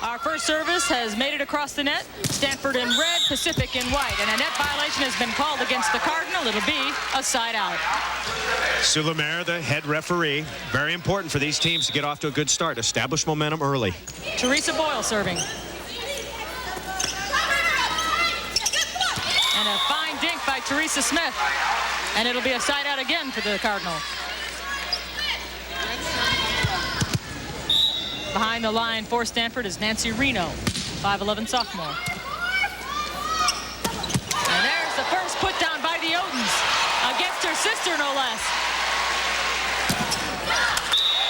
Our first service has made it across the net. Stanford in red, Pacific in white. And a net violation has been called against the Cardinal. It'll be a side out. Sue Lemaire, the head referee. Very important for these teams to get off to a good start. Establish momentum early. Teresa Boyle serving. And a fine dink by Teresa Smith. And it'll be a side out again for the Cardinal. Behind the line for Stanford is Nancy Reno, 5'11" sophomore. And there's the first put down by the Odens against her sister, no less.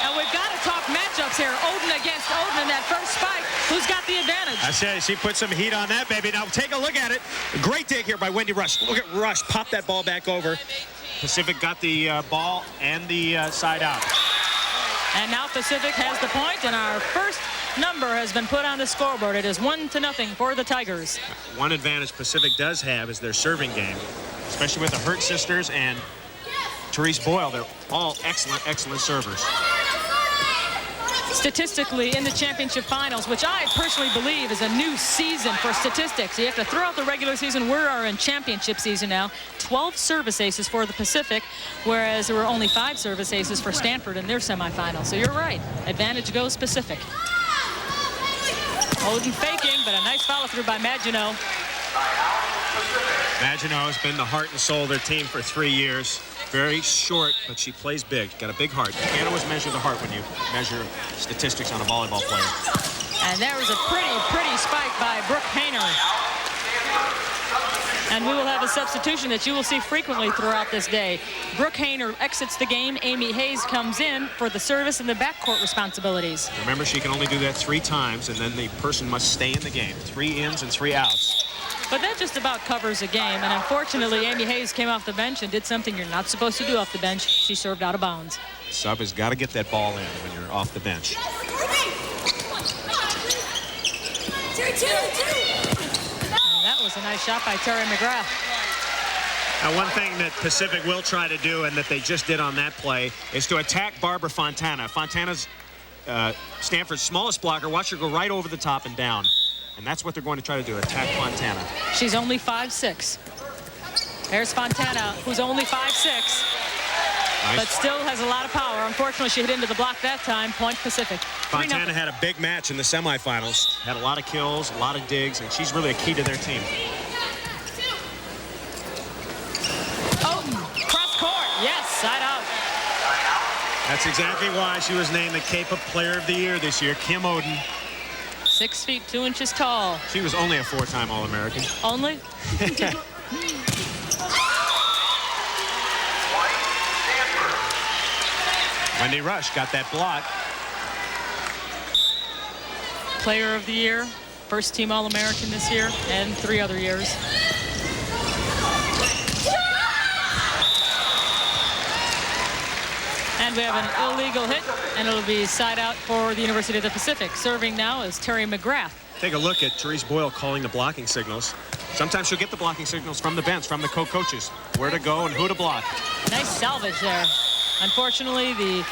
And we've got to talk matchups here. Oden against Oden in that first spike. Who's got the advantage? I said she put some heat on that, baby. Now take a look at it. Great dig here by Wendy Rush. Look at Rush pop that ball back over. Pacific got the ball and the side out. And now Pacific has the point, and our first number has been put on the scoreboard. It is 1-0 for the Tigers. One advantage Pacific does have is their serving game, especially with the Hurt sisters and Therese Boyle. They're all excellent, excellent servers. Statistically, in the championship finals, which I personally believe is a new season for statistics. You have to throw out the regular season. We are in championship season now. 12 service aces for the Pacific, whereas there were only 5 service aces for Stanford in their semifinals. So you're right. Advantage goes Pacific. Oden faking, but a nice follow through by Maginot. Maginot has been the heart and soul of their team for 3 years. Very short, but she plays big. Got a big heart. You can't always measure the heart when you measure statistics on a volleyball player. And there was a pretty spike by Brooke Hayner. And we will have a substitution that you will see frequently throughout this day. Brooke Hayner exits the game. Amy Hayes comes in for the service and the backcourt responsibilities. Remember, she can only do that 3 times, and then the person must stay in the game. 3 ins and 3 outs. But that just about covers a game. And unfortunately, Amy Hayes came off the bench and did something you're not supposed to do off the bench. She served out of bounds. Sub has got to get that ball in when you're off the bench. And that was a nice shot by Terry McGrath. Now, one thing that Pacific will try to do, and that they just did on that play, is to attack Barbara Fontana. Fontana's Stanford's smallest blocker. Watch her go right over the top and down. And that's what they're going to try to do, attack Fontana. She's only 5'6". There's Fontana, who's only 5'6", nice. But still has a lot of power. Unfortunately, she hit into the block that time. Point Pacific. Fontana had a big match in the semifinals. Had a lot of kills, a lot of digs, and she's really a key to their team. Oden, cross court. Yes, side out. That's exactly why she was named the Cape Player of the Year this year, Kim Oden. 6 feet 2 inches tall. She was only a 4-time All-American. Only? Wendy Rush got that block. Player of the Year, first team All-American this year, and 3 other years. And we have an illegal hit, and it'll be side out for the University of the Pacific. Serving now is Terry McGrath. Take a look at Therese Boyle calling the blocking signals. Sometimes she'll get the blocking signals from the bench, from the co-coaches, where to go and who to block. Nice salvage there. Unfortunately, the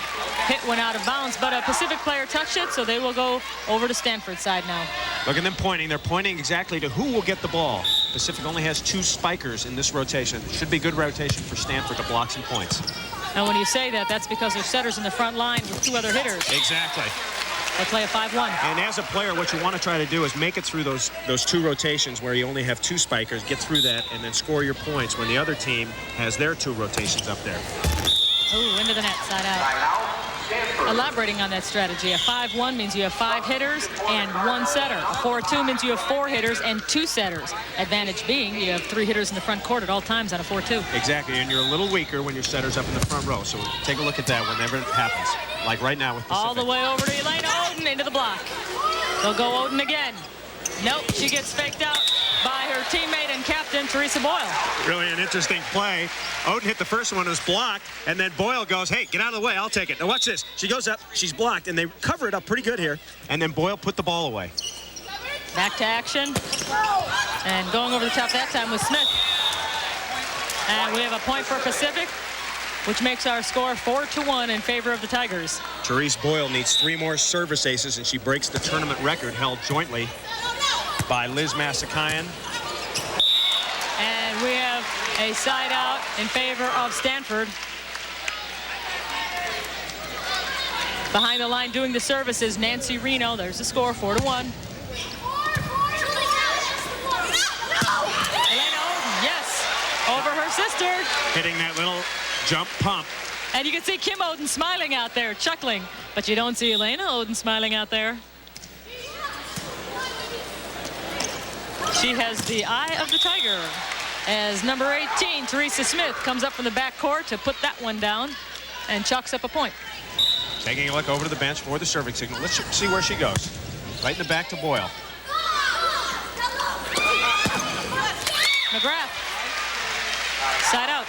hit went out of bounds, but a Pacific player touched it, so they will go over to Stanford's side now. Look at them pointing. They're pointing exactly to who will get the ball. Pacific only has 2 spikers in this rotation. Should be good rotation for Stanford to block some points. And when you say that, that's because there's setters in the front line with 2 other hitters. Exactly. They play a 5-1. And as a player, what you want to try to do is make it through those 2 rotations where you only have 2 spikers, get through that, and then score your points when the other team has their 2 rotations up there. Ooh, into the net, side out. Elaborating on that strategy, a 5-1 means you have 5 hitters and 1 setter. A 4-2 means you have 4 hitters and 2 setters. Advantage being you have 3 hitters in the front court at all times on a 4-2. Exactly, and you're a little weaker when your setter's up in the front row. So take a look at that whenever it happens. Like right now with Pacific. All the way over to Elaine Oden into the block. They'll go Oden again. Nope, she gets faked out by her teammate and captain, Teresa Boyle. Really an interesting play. Oden hit the first one, it was blocked, and then Boyle goes, hey, get out of the way, I'll take it. Now watch this. She goes up, she's blocked, and they cover it up pretty good here, and then Boyle put the ball away. Back to action. And going over the top that time was Smith. And we have a point for Pacific. which makes our score 4-1 in favor of the Tigers. Therese Boyle needs 3 more service aces, and she breaks the tournament record held jointly by Liz Massakayan. And we have a side out in favor of Stanford. Behind the line doing the service is Nancy Reno. There's the score, 4-1. Yes, over her sister. Hitting that little jump pump. And you can see Kim Oden smiling out there, chuckling. But you don't see Elena Oden smiling out there. She has the eye of the tiger as number 18, Teresa Smith, comes up from the back court to put that one down and chalks up a point. Taking a look over to the bench for the serving signal. Let's see where she goes. Right in the back to Boyle. McGrath. Side out.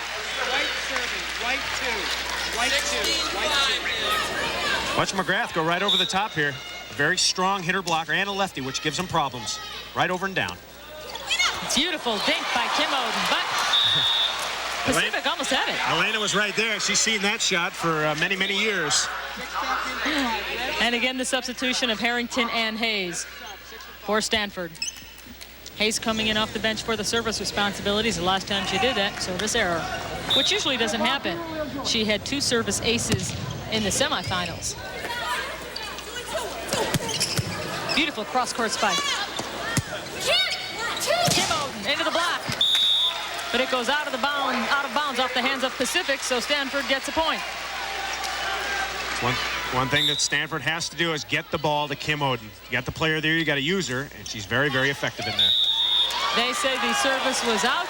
Right serving. Right 2. Right 2. Right 2. Watch McGrath go right over the top here. A very strong hitter blocker and a lefty, which gives them problems. Right over and down. Beautiful dink by Kim Oden, but Pacific almost had it. Elena was right there. She's seen that shot for many, many years. And again, the substitution of Harrington and Hayes for Stanford. Hayes coming in off the bench for the service responsibilities. The last time she did that, service error, which usually doesn't happen. She had 2 service aces in the semifinals. Beautiful cross-court spike. Kim Oden into the block. But it goes out of bounds off the hands of Pacific, so Stanford gets a point. One thing that Stanford has to do is get the ball to Kim Oden. You got the player there, you got to use her, and she's very, very effective in there. They say the service was out,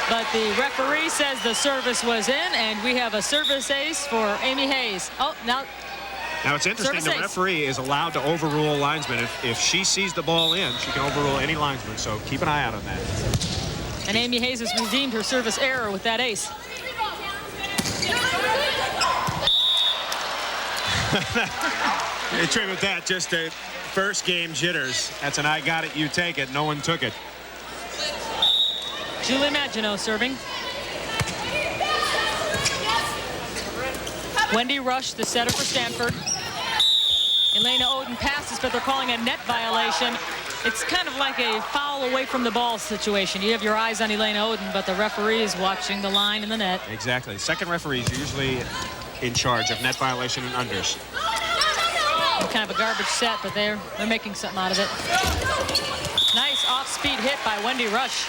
but the referee says the service was in, and we have a service ace for Amy Hayes. Oh, now it's interesting, the referee is allowed to overrule linesmen. If she sees the ball in, she can overrule any linesman, so keep an eye out on that. And Amy Hayes has redeemed her service error with that ace. The trick with that, just the first game jitters. That's an I got it, you take it. No one took it. Julie Maginot serving. Wendy Rush, the setter for Stanford. Elena Oden passes, but they're calling a net violation. It's kind of like a foul away from the ball situation. You have your eyes on Elena Oden, but the referee is watching the line in the net. Exactly. Second referees are usually in charge of net violation and unders. Kind of a garbage set, but they're making something out of it. Nice off-speed hit by Wendy Rush.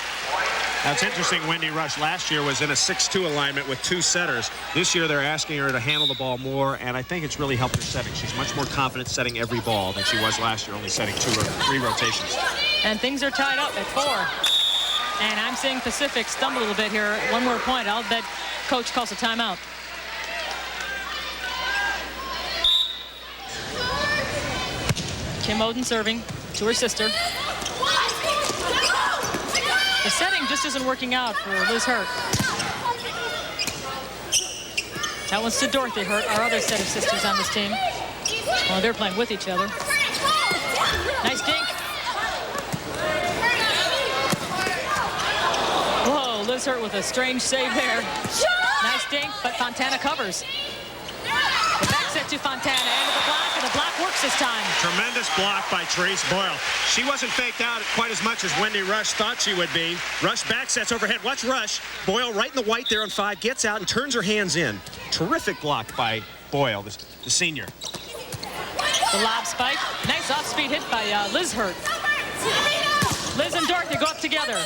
That's interesting. Wendy Rush last year was in a 6-2 alignment with 2 setters. This year they're asking her to handle the ball more, and I think it's really helped her setting. She's much more confident setting every ball than she was last year, only setting 2 or 3 rotations. And things are tied up at 4. And I'm seeing Pacific stumble a little bit here. One more point. I'll bet coach calls a timeout. Kim Oden serving to her sister. The setting just isn't working out for Liz Hurt. That one's to Dorothy Hurt, our other set of sisters on this team. Well, they're playing with each other. Nice dink. Whoa, Liz Hurt with a strange save there. Nice dink, but Fontana covers. The back set to Fontana, into the block, and the block works this time. Tremendous block by Therese Boyle. She wasn't faked out quite as much as Wendy Rush thought she would be. Rush back sets overhead. Watch Rush. Boyle right in the white there on 5, gets out and turns her hands in. Terrific block by Boyle, the senior. The lob spike. Nice off-speed hit by Liz Hurt. Liz and Dorothy go up together.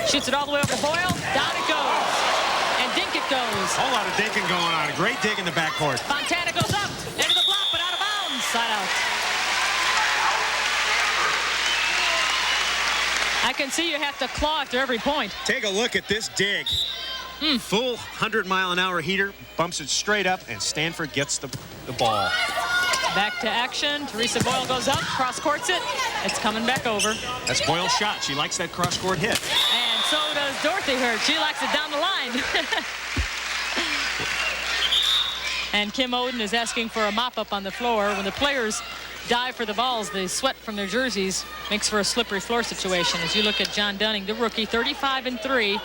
Shoots it all the way over to Boyle. Down it goes. And dink it goes. A whole lot of dinking going on. A great dig in the backcourt. Fontana goes up. Into the block, but out of bounds. Side out. I can see you have to claw after every point. Take a look at this dig. Full 100-mile-an-hour heater. Bumps it straight up, and Stanford gets the ball. Back to action. Teresa Boyle goes up, cross-courts it. It's coming back over. That's Boyle's shot. She likes that cross-court hit. And so does Dorothy Hurt. She likes it down the line. And Kim Oden is asking for a mop-up on the floor. When the players dive for the balls, the sweat from their jerseys makes for a slippery floor situation. As you look at John Dunning, the rookie, 35-3.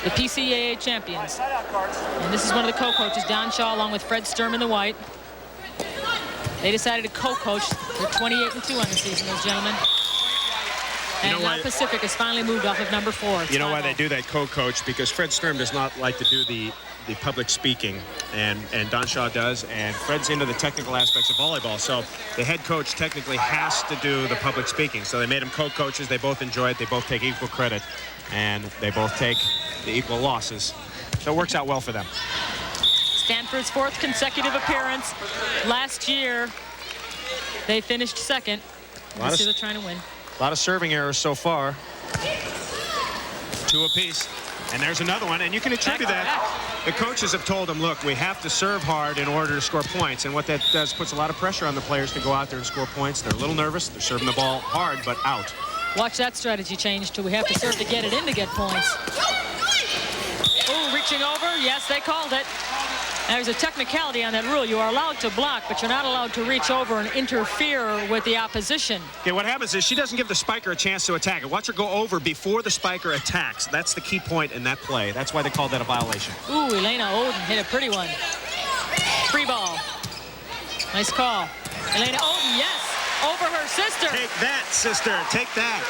the PCAA champions. And this is one of the co-coaches, Don Shaw, along with Fred Sturm in the white. They decided to co-coach. They're 28-2 on the season, those gentlemen. And now Pacific has finally moved off of number 4. You know why they do that co-coach? Because Fred Sturm does not like to do the public speaking, and Don Shaw does, and Fred's into the technical aspects of volleyball, so the head coach technically has to do the public speaking. So they made them co-coaches. They both enjoy it. They both take equal credit, and they both take the equal losses. So it works out well for them. Stanford's 4th consecutive appearance. Last year, they finished 2nd. Let's see, they're trying to win. A lot of serving errors so far. 2 apiece. And there's another one, and you can attribute that. The coaches have told them, look, we have to serve hard in order to score points. And what that does puts a lot of pressure on the players to go out there and score points. They're a little nervous. They're serving the ball hard, but out. Watch that strategy change to we have to serve to get it in to get points. Oh, reaching over. Yes, they called it. There's a technicality on that rule. You are allowed to block, but you're not allowed to reach over and interfere with the opposition. Okay, what happens is she doesn't give the spiker a chance to attack it. Watch her go over before the spiker attacks. That's the key point in that play. That's why they called that a violation. Ooh, Elena Oden hit a pretty one. Free ball. Nice call. Elena Oden, yes, over her sister. Take that, sister. Take that.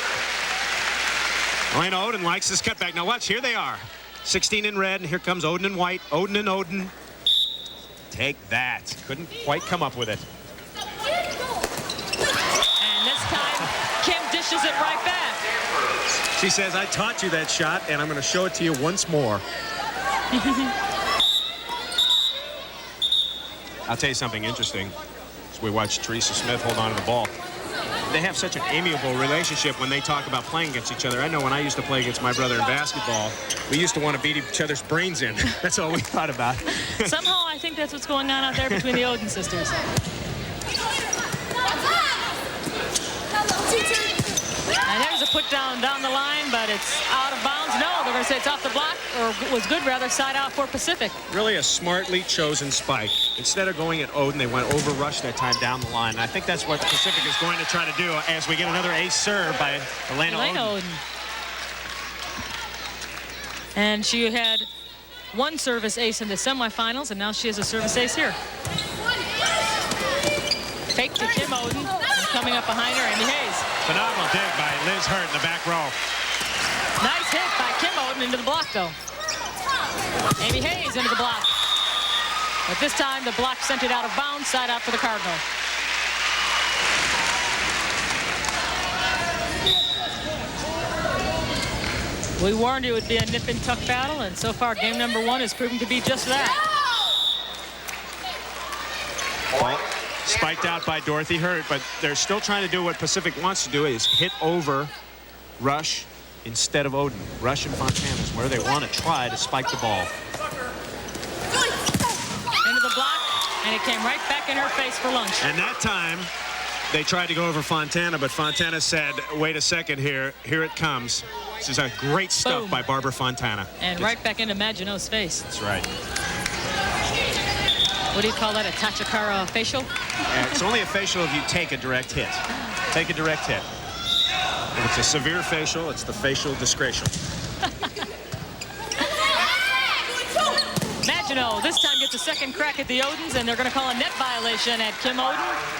Elena Oden likes this cutback. Now watch, here they are. 16 in red, and here comes Oden in white. Oden and Oden. Take that. Couldn't quite come up with it. And this time, Kim dishes it right back. She says, I taught you that shot, and I'm going to show it to you once more. I'll tell you something interesting. As we watch Teresa Smith hold on to the ball. They have such an amiable relationship when they talk about playing against each other. I know when I used to play against my brother in basketball, we used to want to beat each other's brains in. That's all we thought about. Somehow I think that's what's going on out there between the Oden sisters. And there's a put down the line, but it's out of bounds. No, they're going to say it's off the block, or was good rather, side out for Pacific. Really a smartly chosen spike. Instead of going at Oden, they went over rush that time down the line. And I think that's what Pacific is going to try to do as we get another ace serve by Elena Oden. And she had one service ace in the semifinals, and now she has a service ace here. Fake to Kim Oden, and coming up behind her, Amy Hayes. Phenomenal dig by Liz Hurt in the back row. Nice hit by Kim Oden into the block, though. Amy Hayes into the block. But this time, the block sent it out of bounds, side out for the Cardinal. We warned you it would be a nip and tuck battle, and so far, game number 1 is proving to be just that. Well, spiked out by Dorothy Hurt, but they're still trying to do what Pacific wants to do, is hit over Rush instead of Oden. Rush and Fontana is where they want to try to spike the ball. Into the block, and it came right back in her face for lunch. And that time, they tried to go over Fontana, but Fontana said, wait a second here. Here it comes. This is a great stuff Boom. By Barbara Fontana. And right back into Maginot's face. That's right. What do you call that, a Tachikara facial? It's only a facial if you take a direct hit. Take a direct hit. If it's a severe facial, it's the facial disgracial. Maginot this time gets a second crack at the Odens, and they're going to call a net violation at Kim Oden.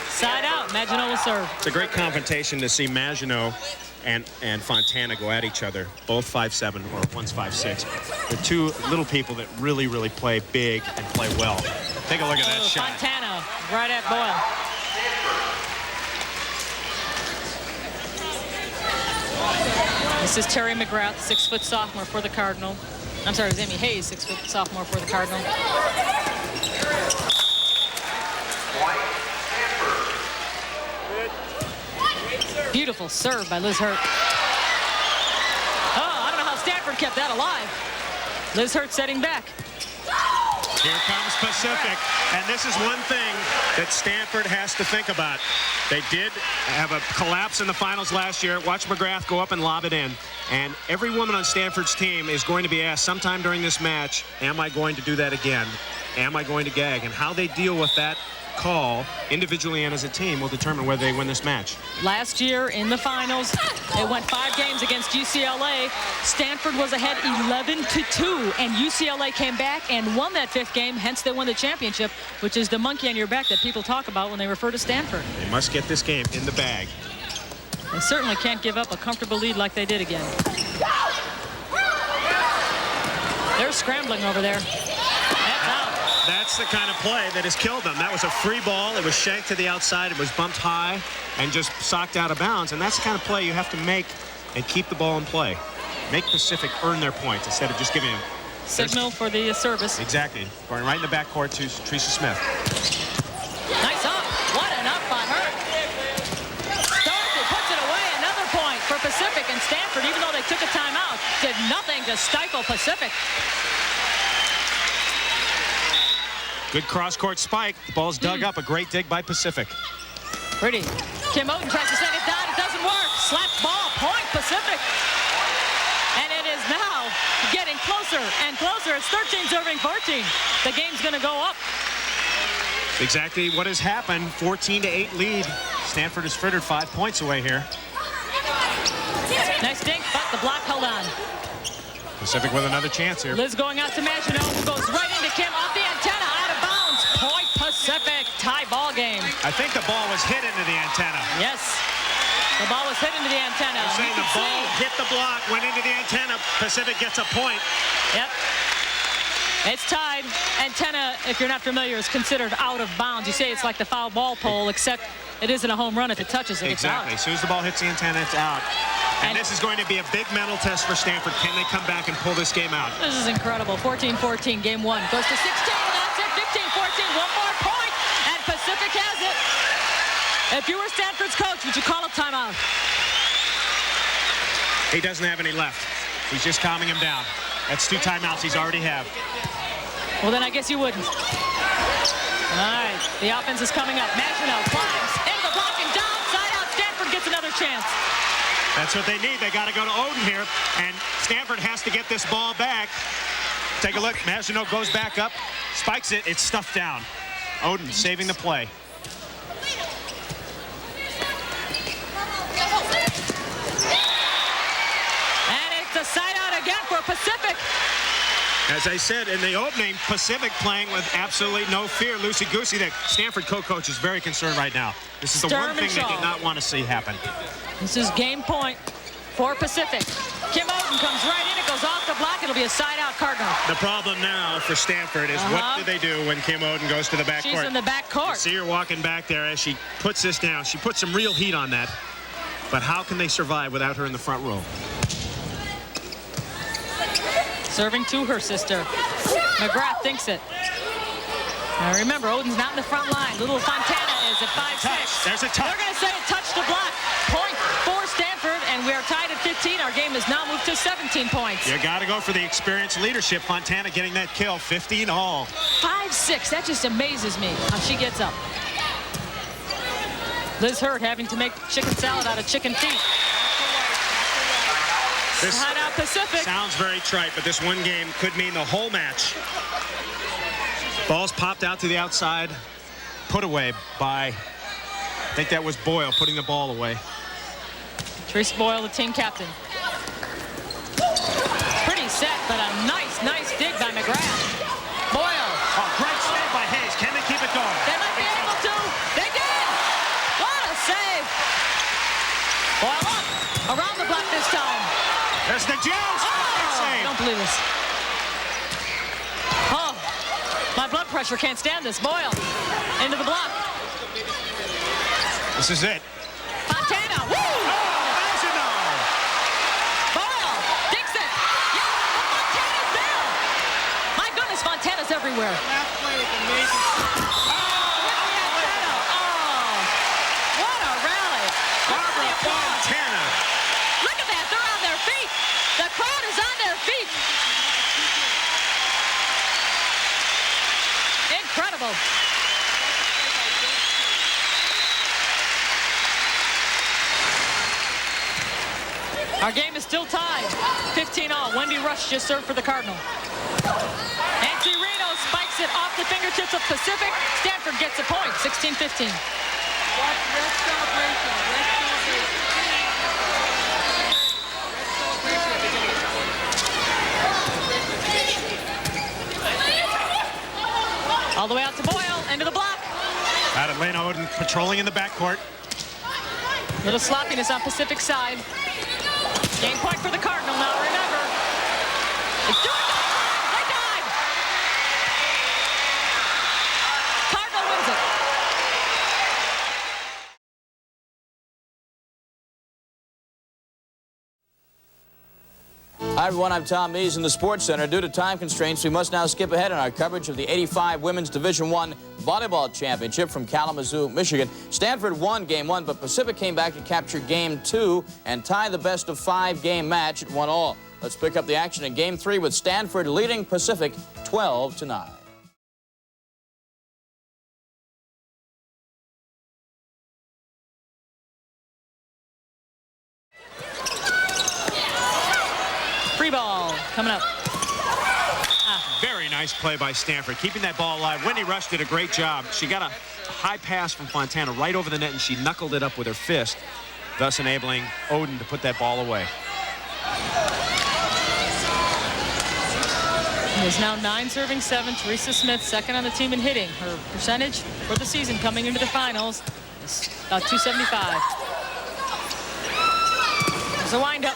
Side out. Maginot will serve. It's a great confrontation to see Maginot and Fontana go at each other. Both 5'7", or one's 5'6". They're two little people that really, really play big and play well. Take a look at that shot. Fontana right at Boyle. This is Terry McGrath, 6-foot sophomore for the Cardinal. I'm sorry, it was Amy Hayes, 6-foot sophomore for the Cardinal. Beautiful serve by Liz Hurt. Oh, I don't know how Stanford kept that alive. Liz Hurt setting back. Here comes Pacific, and this is one thing that Stanford has to think about. They did have a collapse in the finals last year. Watch McGrath go up and lob it in, and every woman on Stanford's team is going to be asked sometime during this match, am I going to do that again? Am I going to gag? And how they deal with that call individually and as a team will determine whether they win this match. Last year in the finals, they went 5 games against UCLA. Stanford was ahead 11-2, and UCLA came back and won that 5th game. Hence, they won the championship, which is the monkey on your back that people talk about when they refer to Stanford. They must get this game in the bag. They certainly can't give up a comfortable lead like they did again. They're scrambling over there. That's out. That's the kind of play that has killed them. That was a free ball. It was shanked to the outside. It was bumped high and just socked out of bounds. And that's the kind of play you have to make and keep the ball in play. Make Pacific earn their points instead of just giving them. Signal for the service. Exactly. Going right in the backcourt to Teresa Smith. Nice up. What an up by her. Dorothy puts it away. Another point for Pacific, and Stanford, even though they took a timeout, did nothing to stifle Pacific. Good cross-court spike. The ball's dug up. A great dig by Pacific. Pretty. Kim Oden tries to send it down. It doesn't work. Slap ball. Point Pacific. And it is now getting closer and closer. It's 13 serving 14. The game's going to go up. Exactly what has happened. 14-8 lead. Stanford has frittered 5 points away here. Nice dink, but the block held on. Pacific with another chance here. Liz going out to Maginot, who goes right into Kim off the antenna, out of bounds. Point Pacific, tie ball game. I think the ball was hit into the antenna. Yes, the ball was hit into the antenna. They're saying the ball hit the block, went into the antenna. Pacific gets a point. Yep. It's tied. Antenna, if you're not familiar, is considered out of bounds. You say it's like the foul ball pole, except it isn't a home run. If it touches it, exactly. It's out. As soon as the ball hits the antenna, it's out. And this is going to be a big mental test for Stanford. Can they come back and pull this game out? This is incredible. 14-14, game 1. Goes to 16, that's it. 15-14, one more point, and Pacific has it. If you were Stanford's coach, would you call a timeout? He doesn't have any left. He's just calming him down. That's 2 timeouts he's already have. Well, then I guess you wouldn't. All right, the offense is coming up. Maginot climbs into the block and down, side out. Stanford gets another chance. That's what they need. They got to go to Oden here, and Stanford has to get this ball back. Take a look. Maginot goes back up, spikes it. It's stuffed down. Oden saving the play. And it's a side out again for Pacific. As I said in the opening, Pacific playing with absolutely no fear. Loosey-goosey. The Stanford co-coach is very concerned right now. This is the one thing they did not want to see happen. This is game point for Pacific. Kim Oden comes right in. It goes off the block. It'll be a side-out Cardinal. The problem now for Stanford is what do they do when Kim Oden goes to the backcourt? She's in the backcourt. See her walking back there as she puts this down. She puts some real heat on that. But how can they survive without her in the front row? Serving to her sister. McGrath thinks it. Now remember, Oden's not in the front line. Little Fontana is at 5'6". There's a touch. They're going to say it touched the block. Point for Stanford, and we are tied at 15. Our game is now moved to 17 points. You got to go for the experienced leadership. Fontana getting that kill, 15 all. 5'6". That just amazes me how she gets up. Liz Hurd having to make chicken salad out of chicken feet. This Side out Pacific. Sounds very trite, but this one game could mean the whole match. Ball's popped out to the outside, put away by, I think that was Boyle putting the ball away. Teresa Boyle, the team captain. Pretty set, but a nice dig by McGrath. Boyle. Oh, great save by Hayes. Can they keep it going? They might be able to. They did. What a save. Boyle up. Around the block this time. There's the Jones. I don't believe this. Oh, my blood pressure can't stand this. Boyle into the block. This is it. Fontana. Woo! Boyle. Dixon. Yes, Fontana's there. My goodness, Fontana's everywhere. Last play was amazing. What a rally. Barbara Fontana. Look at that. They're on their feet. The crowd is on their feet. incredible. Our game is still tied. 15-all. Wendy Rush just served for the Cardinal. Nancy Reno spikes it off the fingertips of Pacific. Stanford gets a point, 16-15. All the way out to Boyle, into the block. Out of Lena Oden patrolling in the backcourt. Little sloppiness on Pacific side. Game point for the Cardinal now, remember. It's doing it! They died! Cardinal wins it. Hi, everyone. I'm Tom Mees in the Sports Center. Due to time constraints, we must now skip ahead in our coverage of the 85 Women's Division I Volleyball Championship from Kalamazoo, Michigan. Stanford won Game 1, but Pacific came back to capture Game 2 and tie the best-of-5 game match at 1-all. Let's pick up the action in Game 3 with Stanford leading Pacific 12-9. Free ball coming up. Very nice play by Stanford, keeping that ball alive. Wendy Rush did a great job. She got a high pass from Fontana right over the net, and she knuckled it up with her fist, thus enabling Oden to put that ball away. There's now 9 serving 7. Teresa Smith, second on the team in hitting. Her percentage for the season coming into the finals is about .275. There's a windup.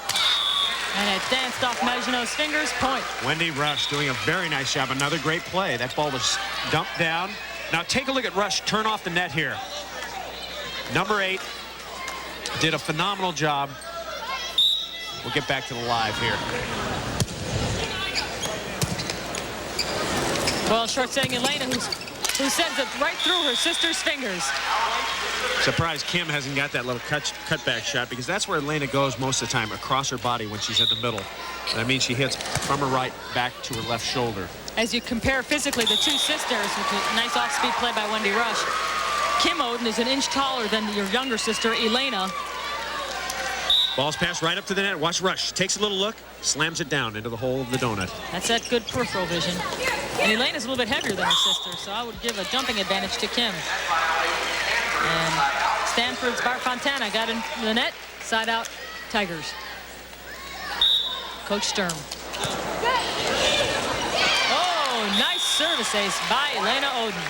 And it danced off Maginot's fingers. Point. Wendy Rush doing a very nice job. Another great play. That ball was dumped down. Now take a look at Rush turn off the net here. Number 8 did a phenomenal job. We'll get back to the live here. Well, short setting Elena, who sends it right through her sister's fingers. Surprised Kim hasn't got that little cutback shot, because that's where Elena goes most of the time, across her body when she's in the middle. That means she hits from her right back to her left shoulder. As you compare physically the two sisters, with a nice off-speed play by Wendy Rush, Kim Oden is an inch taller than your younger sister, Elena. Ball's passed right up to the net. Watch Rush. She takes a little look, slams it down into the hole of the donut. That's that good peripheral vision. And Elena's a little bit heavier than her sister, so I would give a jumping advantage to Kim. And Stanford's Bart Fontana got in the net. Side out, Tigers. Coach Sturm. Oh, nice service ace by Elena Oden.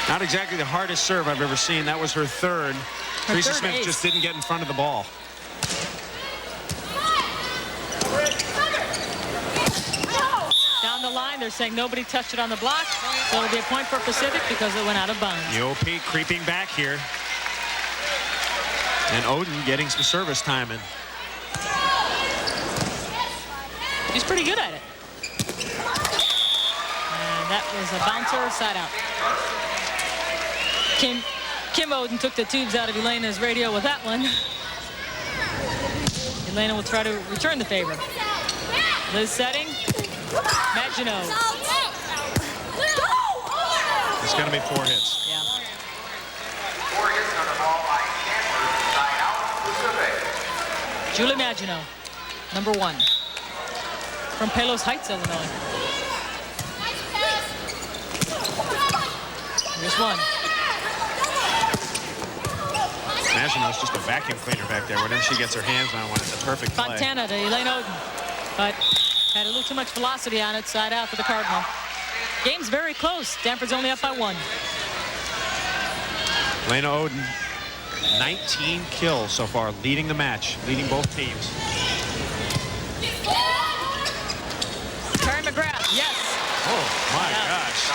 Not exactly the hardest serve I've ever seen. That was her third. Teresa Smith ace. just didn't get in front of the ball. Down the line, they're saying nobody touched it on the block. So it'll be a point for Pacific because it went out of bounds. The OP creeping back here. And Oden getting some service time in. He's pretty good at it. And that was a bouncer, side out. Kim Oden took the tubes out of Elena's radio with that one. Elena will try to return the favor. Liz setting. Maginot. It's going to be 4 hits. Yeah. 4 hits on the ball by Stanford. Side out, Pacific. Julie Maginot, number 1. From Palos Heights, Illinois. Here's one. Maginot's just a vacuum cleaner back there. Whenever she gets her hands on one, it's a perfect play. Fontana to Elaine Oden. But had a little too much velocity on it, side out for the Cardinal. Game's very close. Stanford's only up by 1. Elena Oden, 19 kills so far, leading the match, leading both teams. Terry McGrath, yes. Oh, my gosh.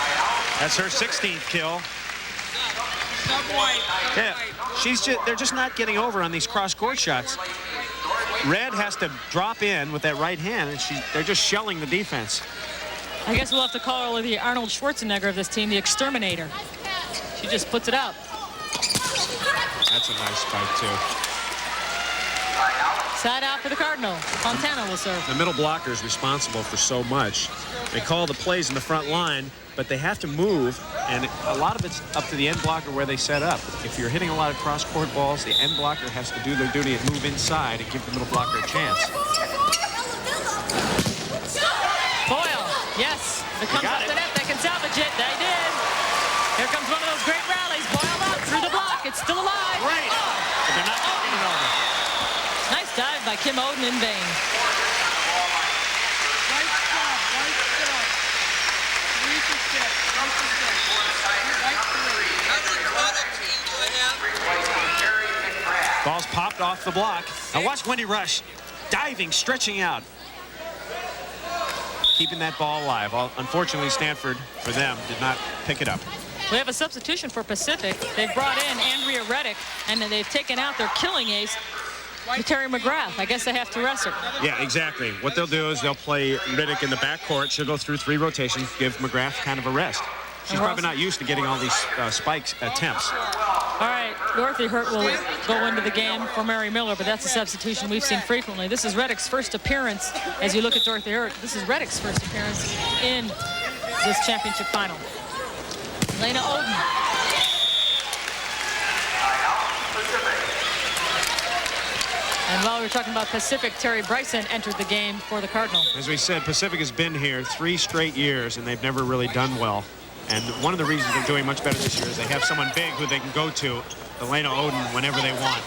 That's her 16th kill. Yeah, they're just not getting over on these cross-court shots. Red has to drop in with that right hand, and they're just shelling the defense. I guess we'll have to call her the Arnold Schwarzenegger of this team, the exterminator. She just puts it out. That's a nice spike, too. Side out for the Cardinal. Fontana will serve. The middle blocker is responsible for so much. They call the plays in the front line, but they have to move, and a lot of it's up to the end blocker where they set up. If you're hitting a lot of cross-court balls, the end blocker has to do their duty and move inside and give the middle blocker a chance. Boyle, yes. If it comes up the net, they can salvage it. They did. Here comes one of those great rallies. Boyle up through the block. It's still alive. Great. But they're not taking it over. Nice dive by Kim Oden in vain. Right stop. Right stop. 3 Ball's popped off the block. Now watch Wendy Rush diving, stretching out, keeping that ball alive. Unfortunately, Stanford, for them, did not pick it up. We have a substitution for Pacific. They've brought in Andrea Reddick, and then they've taken out their killing ace, Terry McGrath. I guess they have to rest her. Yeah, exactly. What they'll do is they'll play Riddick in the backcourt. She'll go through 3 rotations, give McGrath kind of a rest. She's probably not used to getting all these spikes attempts. All right, Dorothy Hurt will go into the game for Mary Miller, but that's a substitution we've seen frequently. This is Reddick's first appearance. As you look at Dorothy Hurt, this is Reddick's first appearance in this championship final. Lena Oden. And while we're talking about Pacific, Terry Bryson entered the game for the Cardinal. As we said, Pacific has been here 3 straight years, and they've never really done well. And one of the reasons they're doing much better this year is they have someone big who they can go to, Elena Oden, whenever they want.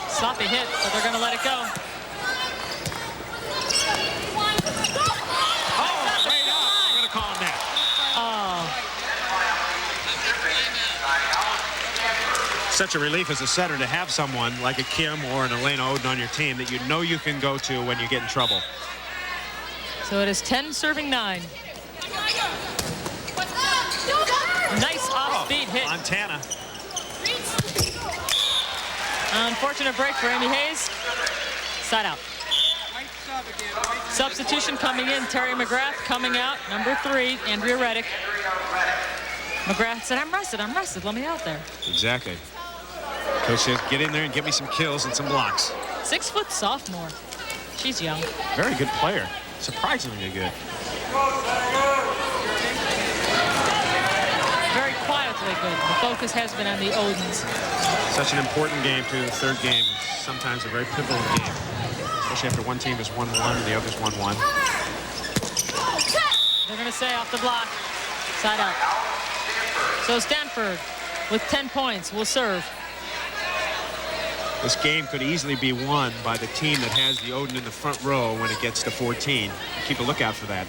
Sloppy hit, but they're going to let it go. Oh, straight up. They're going to call him that. Oh. Such a relief as a setter to have someone like a Kim or an Elena Oden on your team that you know you can go to when you get in trouble. So it is 10 serving 9. Nice off-speed hit. Montana. Unfortunate break for Amy Hayes. Side out. Substitution coming in. Terry McGrath coming out. Number 3, Andrea Reddick. McGrath said, I'm rested. Let me out there. Exactly. Coach says, get in there and get me some kills and some blocks. 6-foot sophomore. She's young. Very good player. Surprisingly good. Very quietly good. The focus has been on the Odens. Such an important game, too. The third game is sometimes a very pivotal game, especially after one team is 1-1 and the other's 1-1. They're going to say off the block. Side out. So Stanford with 10 points will serve. This game could easily be won by the team that has the Oden in the front row when it gets to 14. Keep a lookout for that.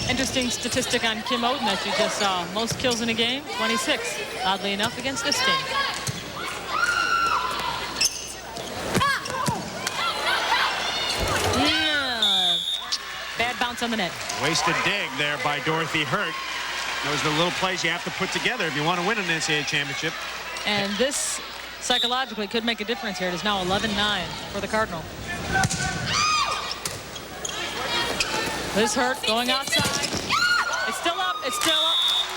Interesting statistic on Kim Oden that you just saw. Most kills in a game, 26. Oddly enough, against this team. Yeah. Bad bounce on the net. Wasted dig there by Dorothy Hurt. Those are the little plays you have to put together if you want to win an NCAA championship. And this psychologically could make a difference here. It is now 11-9 for the Cardinal. Liz Hurt going outside. It's still up,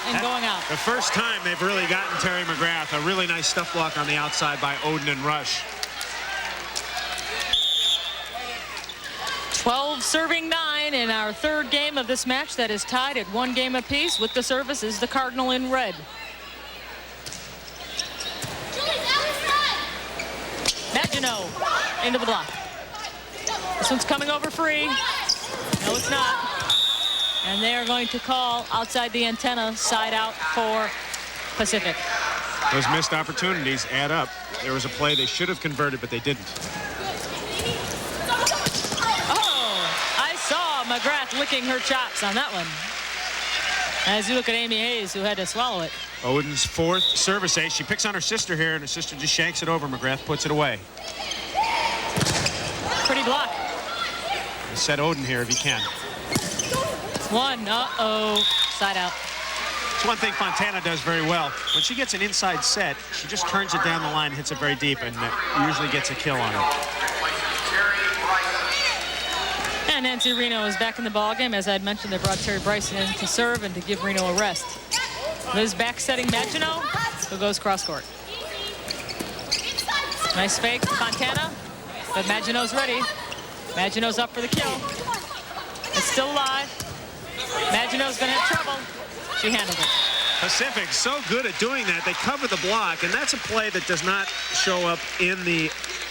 and going out. The first time they've really gotten Terry McGrath. A really nice stuff block on the outside by Oden and Rush. 12 serving 9 in our third game of this match that is tied at 1 game apiece. With the service is the Cardinal in red. Maginot into the block. This one's coming over free. No, it's not. And they are going to call outside the antenna, side out for Pacific. Those missed opportunities add up. There was a play they should have converted, but they didn't. Oh, I saw McGrath licking her chops on that one. As you look at Amy Hayes, who had to swallow it. Oden's 4th service ace. She picks on her sister here, and her sister just shanks it over. McGrath puts it away. Pretty block. Set Oden here if you can. One, side out. It's one thing Fontana does very well. When she gets an inside set, she just turns it down the line, hits it very deep, and usually gets a kill on it. And Nancy Reno is back in the ballgame. As I'd mentioned, they brought Terry Bryson in to serve and to give Reno a rest. Liz back setting Maginot, who goes cross court. Nice fake, Fontana. But Maginot's ready. Maginot's up for the kill. It's still alive. Maginot's going to have trouble. She handled it. Pacific so good at doing that. They cover the block, and that's a play that does not show up in the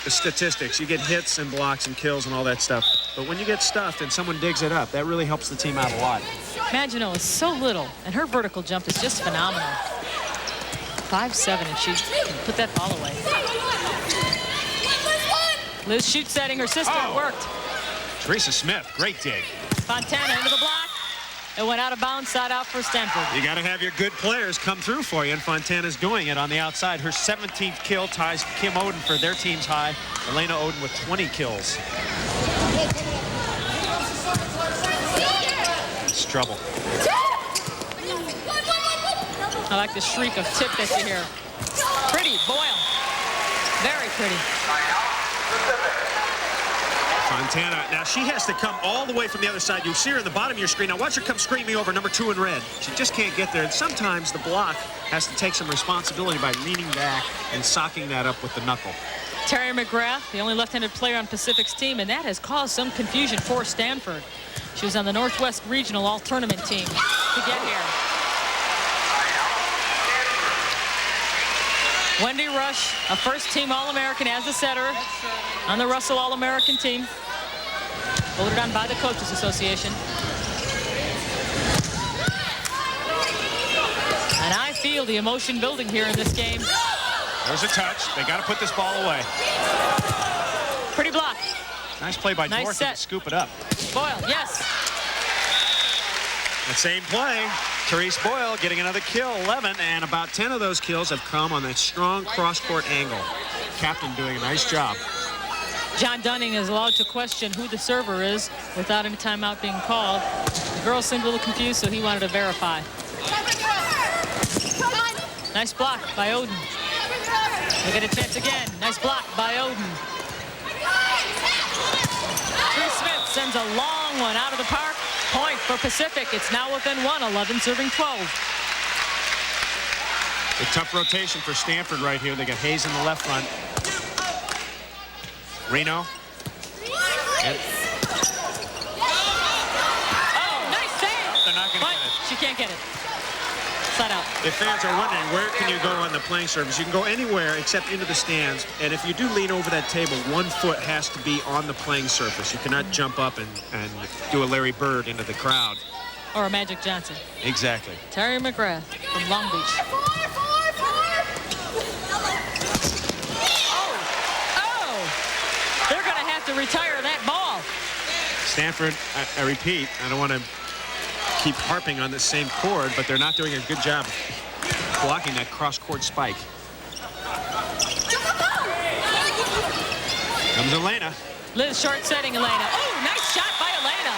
statistics. You get hits and blocks and kills and all that stuff. But when you get stuffed and someone digs it up, that really helps the team out a lot. Maginot is so little, and her vertical jump is just phenomenal. 5'7", and she can put that ball away. Liz shoot setting her sister. It worked. Teresa Smith, great dig. Fontana into the block. It went out of bounds, side out for Stanford. You got to have your good players come through for you, and Fontana's doing it on the outside. Her 17th kill ties Kim Oden for their team's high. Elena Oden with 20 kills. It's trouble. I like the shriek of tip that you hear. Pretty, Boyle. Very pretty. Fontana, now she has to come all the way from the other side. You see her in the bottom of your screen. Now watch her come screaming over number 2 in red. She just can't get there, and sometimes the block has to take some responsibility by leaning back and socking that up with the knuckle. Terry McGrath, the only left-handed player on Pacific's team, and that has caused some confusion for Stanford. She was on the Northwest Regional All-Tournament team to get here. Wendy Rush, a first-team All-American as a setter on the Russell All-American team. Voted on by the Coaches Association. And I feel the emotion building here in this game. There's a touch. They got to put this ball away. Pretty block. Nice play by Dorothy set. to scoop it up. Boyle, yes. The same play. Therese Boyle getting another kill, 11, and about 10 of those kills have come on that strong cross-court angle. Captain doing a nice job. John Dunning is allowed to question who the server is without any timeout being called. The girls seemed a little confused, so he wanted to verify. Nice block by Oden. They get a chance again. Nice block by Oden. Bree Smith sends a long one out of the park. Point for Pacific. It's now within 1, 11 serving 12. A tough rotation for Stanford right here. They got Hayes in the left front. Reno. And Oh, nice save. they're not going to But get it. she can't get it. Side out. If fans are wondering, where can you go on the playing surface? You can go anywhere except into the stands. And if you do lean over that table, 1 foot has to be on the playing surface. You cannot jump up and do a Larry Bird into the crowd. Or a Magic Johnson. Exactly. Terry McGrath from Long Beach. Oh! They're going to have to retire that ball. Stanford, I repeat, I don't want to keep harping on the same chord, but they're not doing a good job blocking that cross-court spike. Comes Elena. Liz short setting Elena. Oh, nice shot by Elena.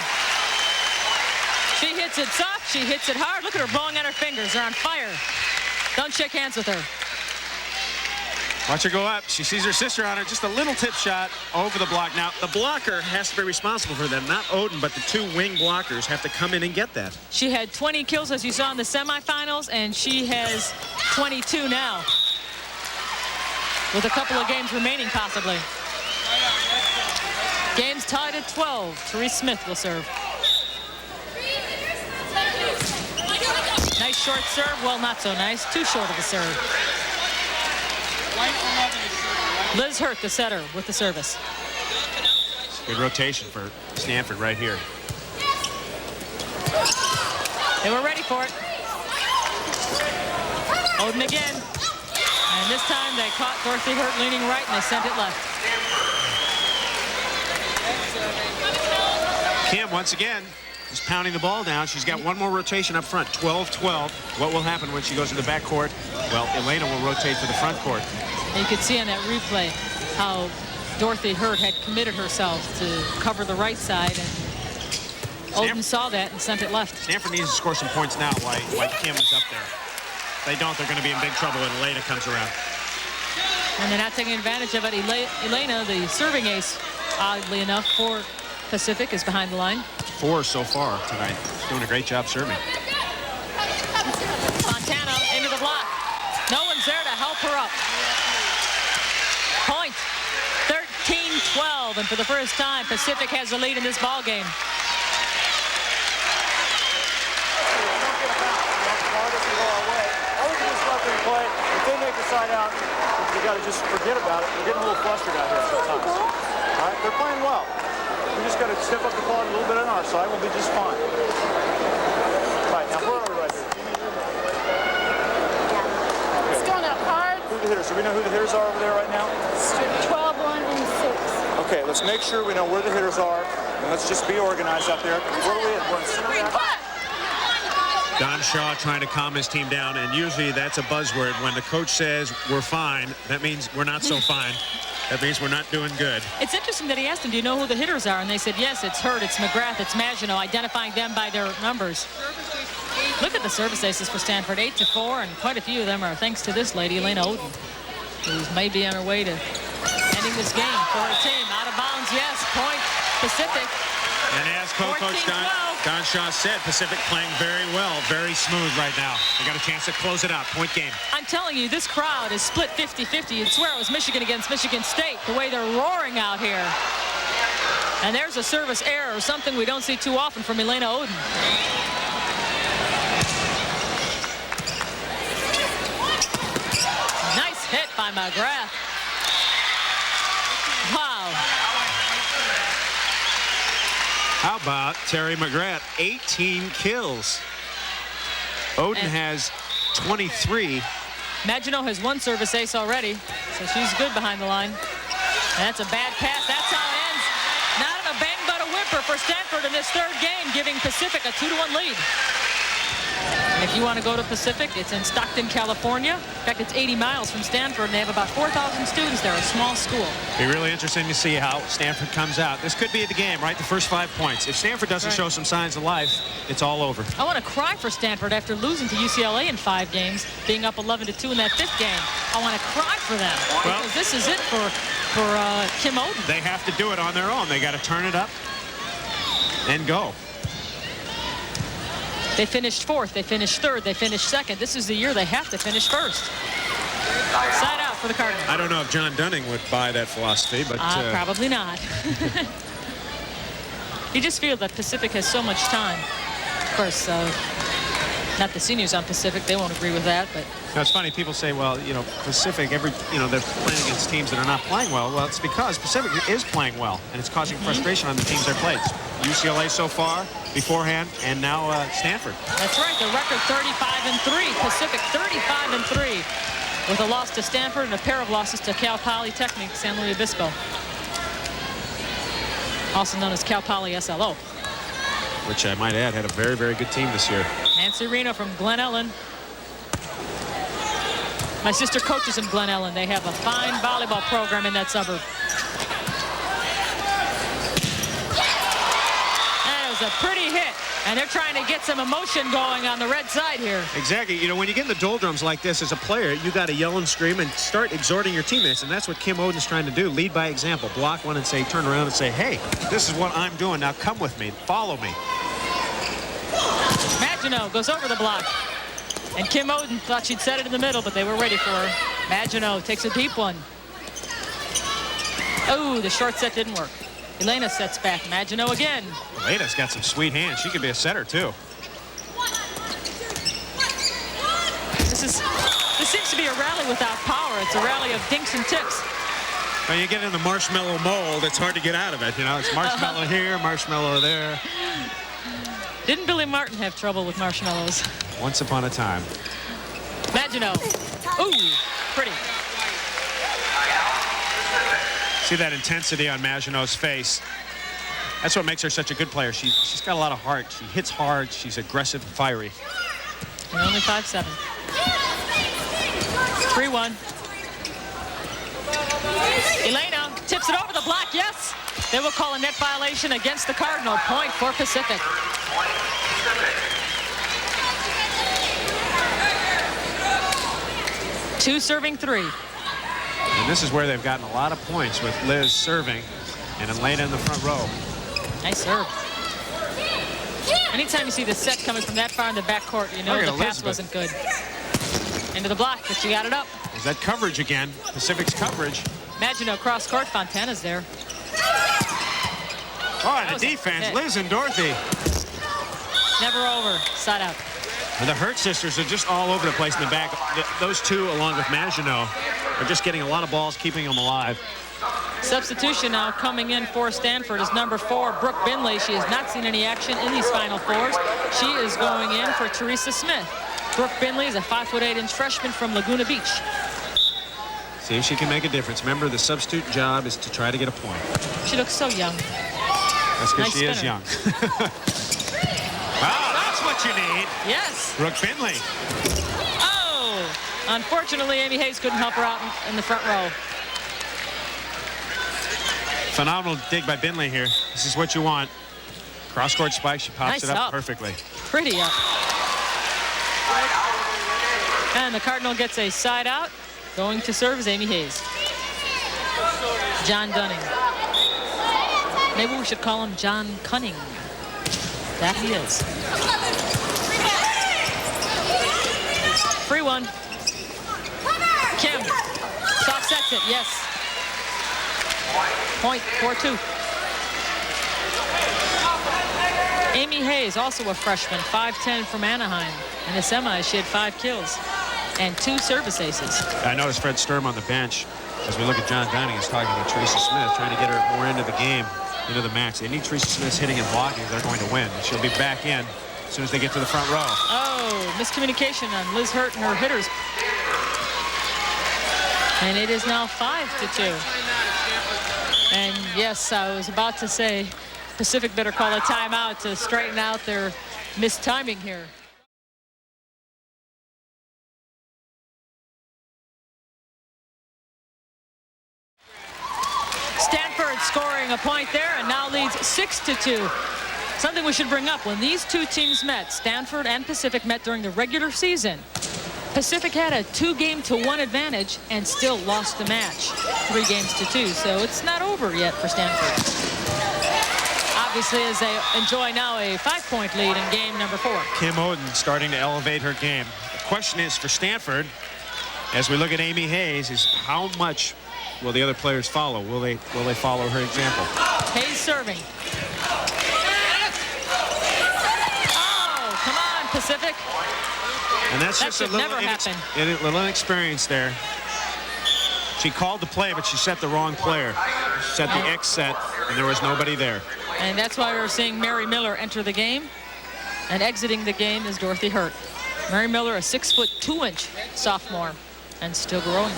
She hits it soft. She hits it hard. Look at her blowing on her fingers. They're on fire. Don't shake hands with her. Watch her go up. She sees her sister on her. Just a little tip shot over the block. Now, the blocker has to be responsible for that. Not Oden, but the 2 wing blockers have to come in and get that. She had 20 kills, as you saw in the semifinals, and she has 22 now. With a couple of games remaining, possibly. Game's tied at 12. Therese Smith will serve. Nice short serve. Well, not so nice. Too short of a serve. Liz Hurt, the setter, with the service. Good rotation for Stanford right here. They were ready for it. Oden again. And this time they caught Dorothy Hurt leaning right and they sent it left. Kim, once again, is pounding the ball down. She's got 1 more rotation up front, 12-12. What will happen when she goes to the back court? Well, Elena will rotate to the front court. And you could see on that replay how Dorothy Hurt had committed herself to cover the right side, and Oden saw that and sent it left. Stanford needs to score some points now while Kim is up there. If they don't, they're going to be in big trouble when Elena comes around. And they're not taking advantage of it. Elena, the serving ace, oddly enough, for Pacific, is behind the line. 4 so far tonight. Doing a great job serving. Fontana into the block. No one's there to help her up. Point, 13-12. 12, and for the first time, Pacific has the lead in this ball game. If they make the side out, you got to just forget about it. We're getting a little flustered out here sometimes. All right, they're playing well. We just got to step up the quality a little bit on our side. We'll be just fine. All right, now where are we right here? It's going up hard. Who are the hitters? Do we know who the hitters are over there right now? 12, 1, and 6. Okay, let's make sure we know where the hitters are, and let's just be organized out there. Where are we at? We're in center back. Don Shaw trying to calm his team down, and usually that's a buzzword. When the coach says we're fine, that means we're not so fine. That means we're not doing good. It's interesting that he asked them, do you know who the hitters are? And they said, yes, it's Hurt, it's McGrath, it's Maginot, identifying them by their numbers. Look at the service aces for Stanford, 8-4, and quite a few of them are thanks to this lady, Elena Oden, who's maybe on her way to ending this game for her team. Out of bounds, yes, point Pacific. And as co-coach Don Shaw said, Pacific playing very well, very smooth right now. They got a chance to close it out. Point game. I'm telling you, this crowd is split 50-50. You'd swear it was Michigan against Michigan State, the way they're roaring out here. And there's a service error, something we don't see too often from Elena Oden. Nice hit by McGrath. Wow. How about Terry McGrath? 18 kills. Oden has 23. Maginot has one service ace already, so she's good behind the line. And that's a bad pass. That's how it ends. Not in a bang but a whimper for Stanford in this third game, giving Pacific a 2-1 lead. And if you want to go to Pacific, it's in Stockton, California. In fact, it's 80 miles from Stanford, and they have about 4,000 students there, a small school. Be really interesting to see how Stanford comes out. This could be the game, right? The first 5 points. If Stanford doesn't show some signs of life, it's all over. I want to cry for Stanford after losing to UCLA in 5 games, being up 11-2 in that 5th game. I want to cry for them, because this is it for Kim Oden. They have to do it on their own. They got to turn it up and go. They finished 4th, they finished 3rd, they finished 2nd. This is the year they have to finish 1st. Side out for the Cardinals. I don't know if John Dunning would buy that philosophy, but probably not. You just feel that Pacific has so much time. Of course, not the seniors on Pacific, they won't agree with that, but now, it's funny, people say, well, you know, Pacific, they're playing against teams that are not playing well. Well, it's because Pacific is playing well, and it's causing frustration on the teams they played. UCLA so far, beforehand, and now Stanford. That's right, the record 35-3. Pacific 35-3 with a loss to Stanford and a pair of losses to Cal Polytechnic San Luis Obispo, also known as Cal Poly SLO. Which I might add had a very, very good team this year. Nancy Reno from Glen Ellen. My sister coaches in Glen Ellen. They have a fine volleyball program in that suburb. That was a pretty hit, and they're trying to get some emotion going on the red side here. Exactly. You know, when you get in the doldrums like this as a player, you got to yell and scream and start exhorting your teammates, and that's what Kim Oden's trying to do. Lead by example. Block one and say, turn around and say, hey, this is what I'm doing. Now come with me. Follow me. Maginot goes over the block. And Kim Oden thought she'd set it in the middle, but they were ready for her. Maginot takes a deep one. Oh, the short set didn't work. Elena sets back. Maginot again. Elena's got some sweet hands. She could be a setter, too. This seems to be a rally without power. It's a rally of dinks and tips. When you get in the marshmallow mold, it's hard to get out of it. You know, it's marshmallow here, marshmallow there. Didn't Billy Martin have trouble with marshmallows? Once upon a time. Maginot. Ooh, pretty. See that intensity on Maginot's face. That's what makes her such a good player. She's got a lot of heart. She hits hard. She's aggressive and fiery. And only 5'7". 3-1. Elena tips it over the block. Yes. They will call a net violation against the Cardinal. Point for Pacific. Two serving 3. And this is where they've gotten a lot of points with Liz serving and Elena in the front row. Nice serve. Anytime you see the set coming from that far in the backcourt, you know the pass wasn't good. Into the block, but you got it up. Is that coverage again? Pacific's coverage. Maginot cross court. Fontana's there. Oh, and the defense, Liz and Dorothy. Never over. Side out. And the Hurt sisters are just all over the place in the back. Those two, along with Maginot, are just getting a lot of balls, keeping them alive. Substitution now coming in for Stanford is number 4, Brooke Binley. She has not seen any action in these Final Fours. She is going in for Teresa Smith. Brooke Binley is a 5'8" freshman from Laguna Beach. See if she can make a difference. Remember, the substitute job is to try to get a point. She looks so young. That's because she is young. Wow, that's what you need. Yes. Brooke Binley. Oh, unfortunately, Amy Hayes couldn't help her out in the front row. Phenomenal dig by Binley here. This is what you want. Cross-court spike, she pops it up perfectly. Pretty up. And the Cardinal gets a side out. Going to serve is Amy Hayes. John Dunning. Maybe we should call him John Cunning. That he is. Free one. Kim. Soft sets it, yes. Point, 4-2. Amy Hayes, also a freshman, 5'10" from Anaheim. In the semis, she had 5 kills and 2 service aces. I noticed Fred Sturm on the bench. As we look at John Dunning, he's talking to Teresa Smith, trying to get her more into the game, into the match. They need Teresa Smith's hitting and blocking if they're going to win. She'll be back in as soon as they get to the front row. Oh, miscommunication on Liz Hurt and her hitters. And it is now 5-2. And yes, I was about to say Pacific better call a timeout to straighten out their mistiming here. Stanford scoring a point there and now leads 6-2. Something we should bring up, when these two teams met, Stanford and Pacific met during the regular season, Pacific had a 2-game-to-1 advantage and still lost the match 3-2. So it's not over yet for Stanford. Obviously, as they enjoy now a 5-point lead in game number 4. Kim Oden starting to elevate her game. The question is for Stanford, as we look at Amy Hayes, is how much will the other players follow? Will they follow her example? Hayes serving. Oh, come on, Pacific. And that's that just a little inexperience there. She called the play, but she set the wrong player. She set the X set, and there was nobody there. And that's why we're seeing Mary Miller enter the game. And exiting the game is Dorothy Hurt. Mary Miller, a 6'2" sophomore, and still growing.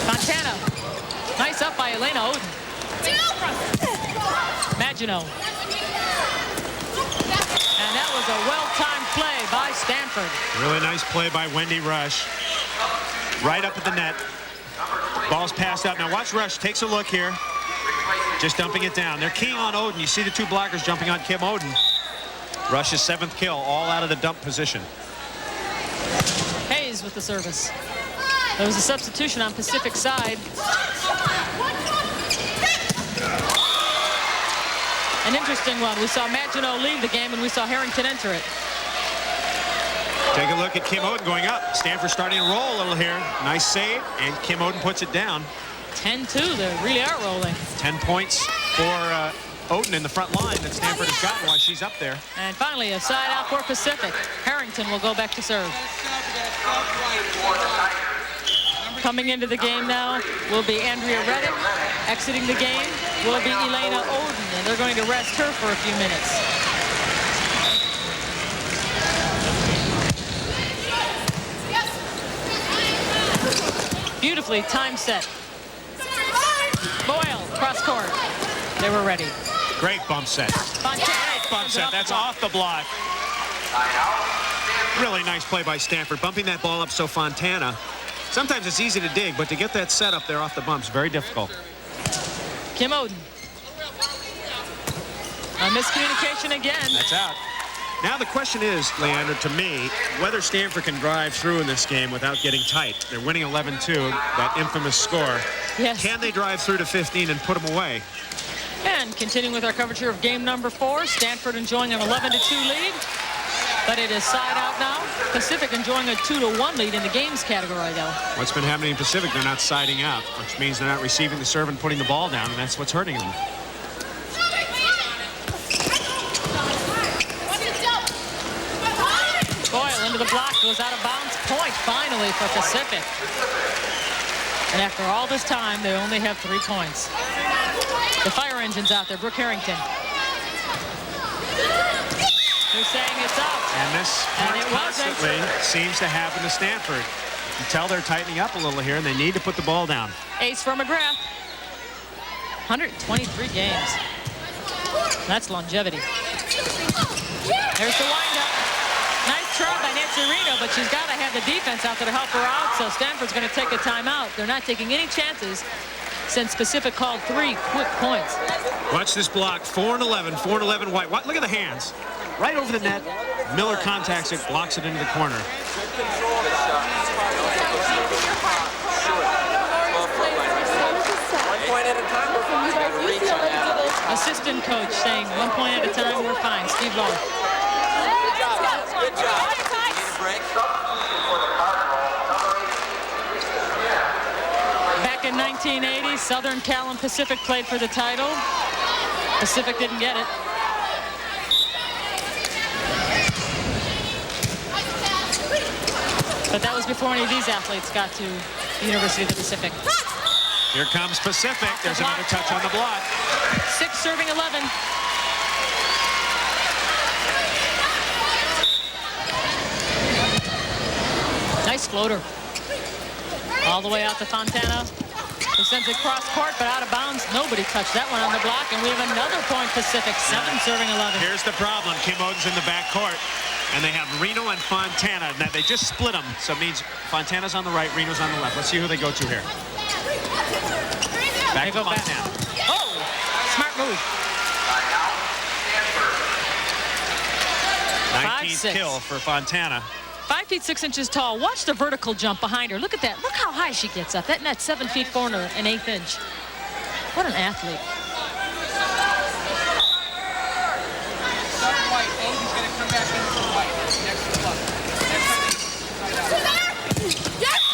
Fontana. Nice up by Elena Oden. Maginot. And that was a well-timed play by Stanford. Really nice play by Wendy Rush. Right up at the net. Ball's passed out. Now watch Rush. Takes a look here. Just dumping it down. They're keying on Oden. You see the two blockers jumping on Kim Oden. Rush's 7th kill, all out of the dump position. Hayes with the service. There was a substitution on Pacific side. An interesting one. We saw Maginot leave the game, and we saw Harrington enter it. Take a look at Kim Oden going up. Stanford starting to roll a little here. Nice save, and Kim Oden puts it down. 10-2. They really are rolling. 10 points for Oden in the front line that Stanford has gotten while she's up there. And finally, a side out for Pacific. Harrington will go back to serve. Coming into the game now will be Andrea Reddick. Exiting the game will be Elena Oden, and they're going to rest her for a few minutes. Beautifully time set. Boyle, cross court. They were ready. Great bump set. Great bump set. That's off the block. Really nice play by Stanford, bumping that ball up so Fontana. Sometimes it's easy to dig, but to get that set up there off the bumps, very difficult. Kim Oden. A miscommunication again. That's out. Now the question is, Leander, to me, whether Stanford can drive through in this game without getting tight. They're winning 11-2, that infamous score. Yes. Can they drive through to 15 and put them away? And continuing with our coverage here of game number 4, Stanford enjoying an 11-2 lead. But it is side out now. Pacific enjoying a 2-1 lead in the games category, though. What's been happening in Pacific? They're not siding out, which means they're not receiving the serve and putting the ball down, and that's what's hurting them. Boyle into the block, goes out of bounds. Point finally for Pacific. And after all this time, they only have 3 points. The fire engine's out there. Brooke Harrington. They're saying it's out. And this constantly seems to happen to Stanford. You can tell they're tightening up a little here, and they need to put the ball down. Ace for McGrath. 123 games. That's longevity. There's the windup. Nice try by Nancy Reno, but she's got to have the defense out there to help her out, so Stanford's going to take a timeout. They're not taking any chances since Pacific called 3 quick points. Watch this block. 4-11, 4-11 White. Look at the hands. Right over the net. Miller contacts it, blocks it into the corner. Assistant coach saying 1 point at a time, we're fine. Steve Lowe. Good job. Back in 1980, Southern Cal and Pacific played for the title. Pacific didn't get it. But that was before any of these athletes got to the University of the Pacific. Here comes Pacific. There's another touch on the block. 6 serving 11. Nice floater. All the way out to Fontana, who sends it cross court, but out of bounds. Nobody touched that one on the block, and we have another point Pacific. 7 serving 11. Here's the problem. Kim Oden's in the back court, and they have Reno and Fontana. Now, they just split them, so it means Fontana's on the right, Reno's on the left. Let's see who they go to here. Back to Fontana. Oh, smart move. 19th kill for Fontana. 5 feet 6 inches tall. Watch the vertical jump behind her. Look at that. Look how high she gets up. That net's 7 feet 4 1/8 inch. What an athlete.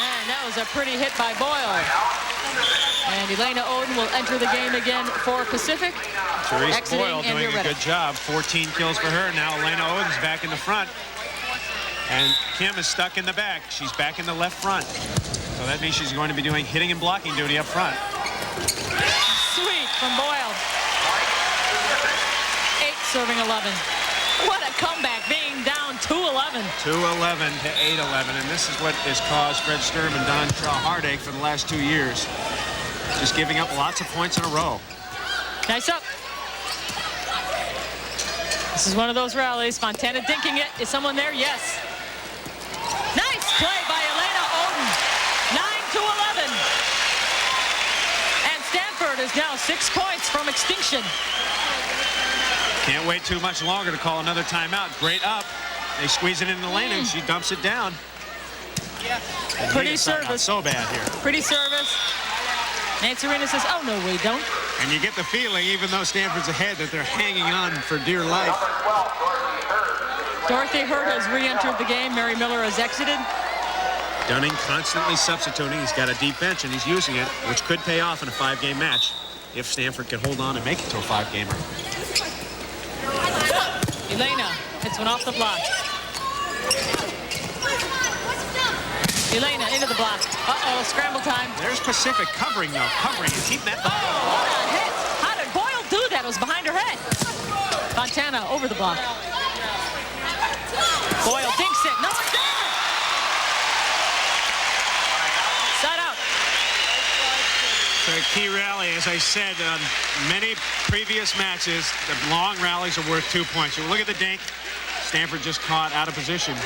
And that was a pretty hit by Boyle. And Elena Oden will enter the game again for Pacific. Therese Boyle doing a good job. 14 kills for her. Now Elena Oden's back in the front. And Kim is stuck in the back. She's back in the left front. So that means she's going to be doing hitting and blocking duty up front. Sweet from Boyle. 8 serving 11. What a comeback, being down 2-11. 2-11 to 8-11. And this is what has caused Fred Sturm and Don Shaw heartache for the last 2 years. Just giving up lots of points in a row. Nice up. This is one of those rallies. Fontana dinking it. Is someone there? Yes. Nice play by Elena Oden. 9-11. And Stanford is now 6 points from extinction. Can't wait too much longer to call another timeout. Great up. They squeeze it into Elena and she dumps it down. Pretty service. So bad here. Pretty service. Nancy Reno says, oh, no, we don't. And you get the feeling, even though Stanford's ahead, that they're hanging on for dear life. Dorothy Hurt has re-entered the game. Mary Miller has exited. Dunning constantly substituting. He's got a deep bench, and he's using it, which could pay off in a 5-game match if Stanford can hold on and make it to a 5-gamer. Elena hits one off the block. Elena into the block. Uh-oh, scramble time. There's Pacific covering, though. Covering and keeping that. Oh, what a hit. How did Boyle do that? It was behind her head. Fontana over the block. Boyle dinks it. No, it's there. Side out. So a key rally, as I said, on many previous matches, the long rallies are worth 2 points. You look at the dink. Stanford just caught out of position.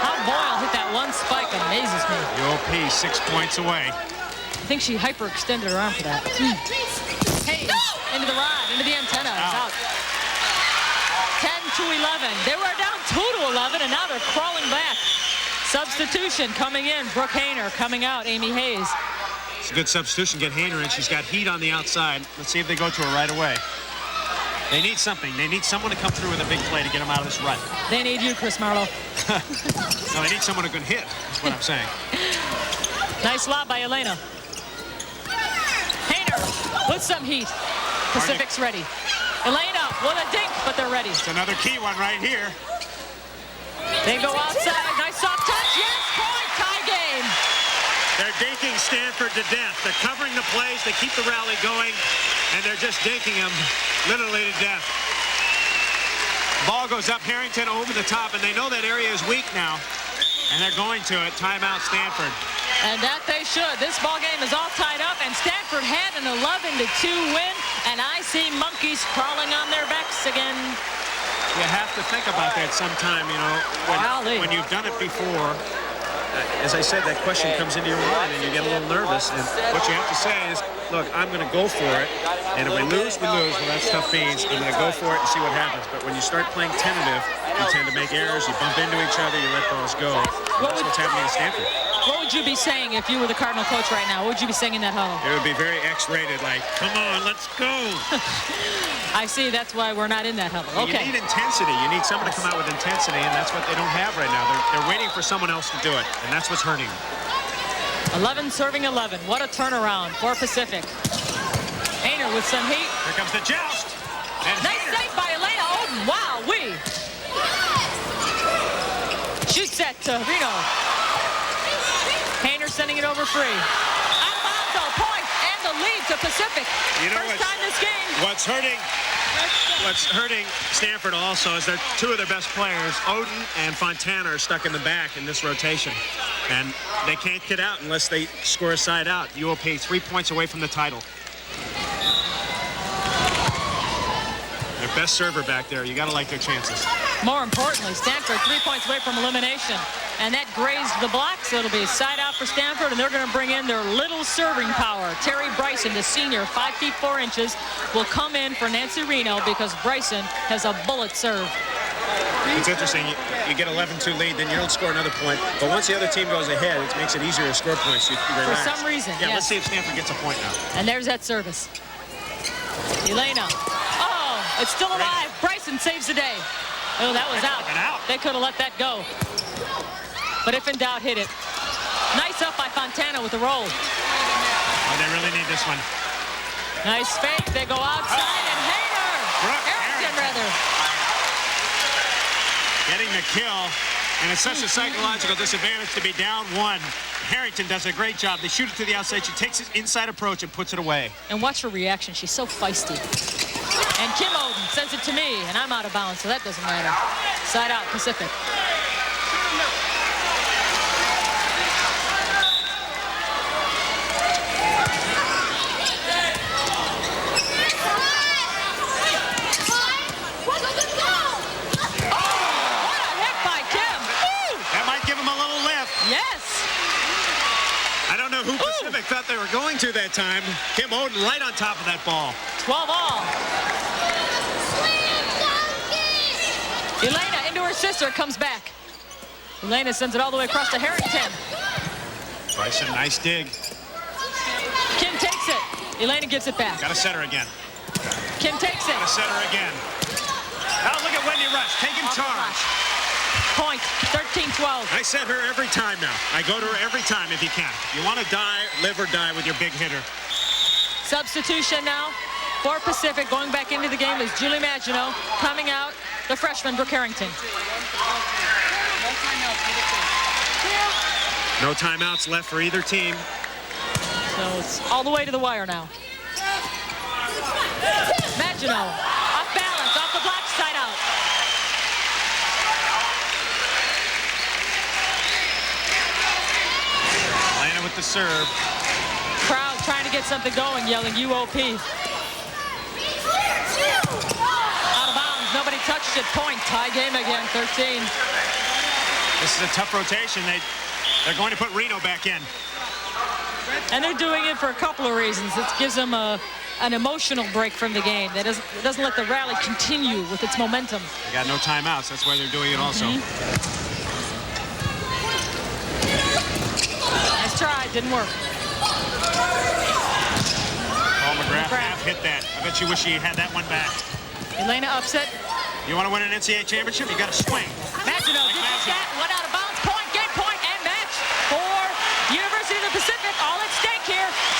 How Boyle hit that one spike amazes me. The OP 6 points away. I think she hyperextended her arm for that. Hayes into the rod, into the antenna. It's out. 10-11. They were down 2-11, and now they're crawling back. Substitution coming in. Brooke Hayner coming out. Amy Hayes. It's a good substitution. Get Hayner in. She's got heat on the outside. Let's see if they go to her right away. They need something. They need someone to come through with a big play to get them out of this rut. They need you, Chris Marlowe. No, they need someone who can hit, is what I'm saying. Nice lob by Elena. Hayner with some heat. Pacific's ready. Elena with a dink, but they're ready. It's another key one right here. They go outside. Nice soft touch. Yes, point. Tie game. They're dinking Stanford to death. They're covering the plays. They keep the rally going, and they're just dinking them literally to death. Ball goes up. Harrington over the top, and they know that area is weak now, and they're going to it. Timeout, Stanford. And that they should. This ball game is all tied up, and Stanford had an 11-2 win, and I see monkeys crawling on their backs again. You have to think about that sometime, you know, when you've done it before. As I said, that question comes into your mind, and you get a little nervous. And what you have to say is, look, I'm going to go for it. And if we lose, we lose. Well, that's tough beans. I'm going to go for it and see what happens. But when you start playing tentative, you tend to make errors. You bump into each other. You let balls go. That's what's happening at Stanford. What would you be saying if you were the Cardinal coach right now? What would you be saying in that huddle? It would be very X-rated, like, come on, let's go. I see. That's why we're not in that huddle. Okay. You need intensity. You need someone to come out with intensity, and that's what they don't have right now. They're waiting for someone else to do it, and that's what's hurting them. 11 serving 11. What a turnaround for Pacific. Hayner with some heat. Here comes the joust. And nice save by Elena. Oh, wow. Shoots at Reno. Hayner sending it over free. Alfonso, point, and the lead to Pacific. You know, first time this game. What's hurting Stanford also is that two of their best players, Odin and Fontana, are stuck in the back in this rotation. And they can't get out unless they score a side out. UOP 3 points away from the title. Their best server back there. You got to like their chances. More importantly, Stanford 3 points away from elimination. And that grazed the block, so it'll be a side out for Stanford, and they're going to bring in their little serving power. Terry Bryson, the senior, 5 feet 4 inches, will come in for Nancy Reno because Bryson has a bullet serve. It's interesting. You get 11-2 lead, then you don't score another point. But once the other team goes ahead, it makes it easier to score points. You relax. For some reason, yeah. Yes. Let's see if Stanford gets a point now. And there's that service. Elena. Oh, it's still alive. Bryson saves the day. Oh, that was out. They could have let that go. But if in doubt, hit it. Nice up by Fontana with the roll. Oh, they really need this one. Nice fake. They go outside, and Harrington, rather. Getting the kill, and it's such a psychological disadvantage to be down one. Harrington does a great job. They shoot it to the outside. She takes his inside approach and puts it away. And watch her reaction. She's so feisty. And Kim Odin sends it to me, and I'm out of bounds, so that doesn't matter. Side out, Pacific. Who Pacific thought they were going to that time. Kim Odin right on top of that ball. 12 all. Elena into her sister, comes back. Elena sends it all the way across to Harrington. Bryson, nice dig. Kim takes it. Elena gives it back. Got to set her again. Kim takes it. Got to set her again. Now look at Wendy Rush taking charge. Point, 13-12. I set her every time now. I go to her every time if you can. You want to die, live or die with your big hitter. Substitution now for Pacific. Going back into the game is Julie Maginot. Coming out, the freshman, Brooke Harrington. No timeouts left for either team. So it's all the way to the wire now. Maginot, off balance, off the block, side out. With the serve. Crowd trying to get something going, yelling UOP. Out of bounds, nobody touched it. Point, tie game again, 13. This is a tough rotation. They're going to put Reno back in. And they're doing it for a couple of reasons. It gives them an emotional break from the game. That doesn't let the rally continue with its momentum. They got no timeouts. That's why they're doing it also. Nice try, didn't work. Paul McGrath half hit that. I bet you wish he had that one back. Elena upset. You want to win an NCAA championship, you got to swing. Magino did that, went out of bounds, point, game point, and match for University of the Pacific. All at stake here.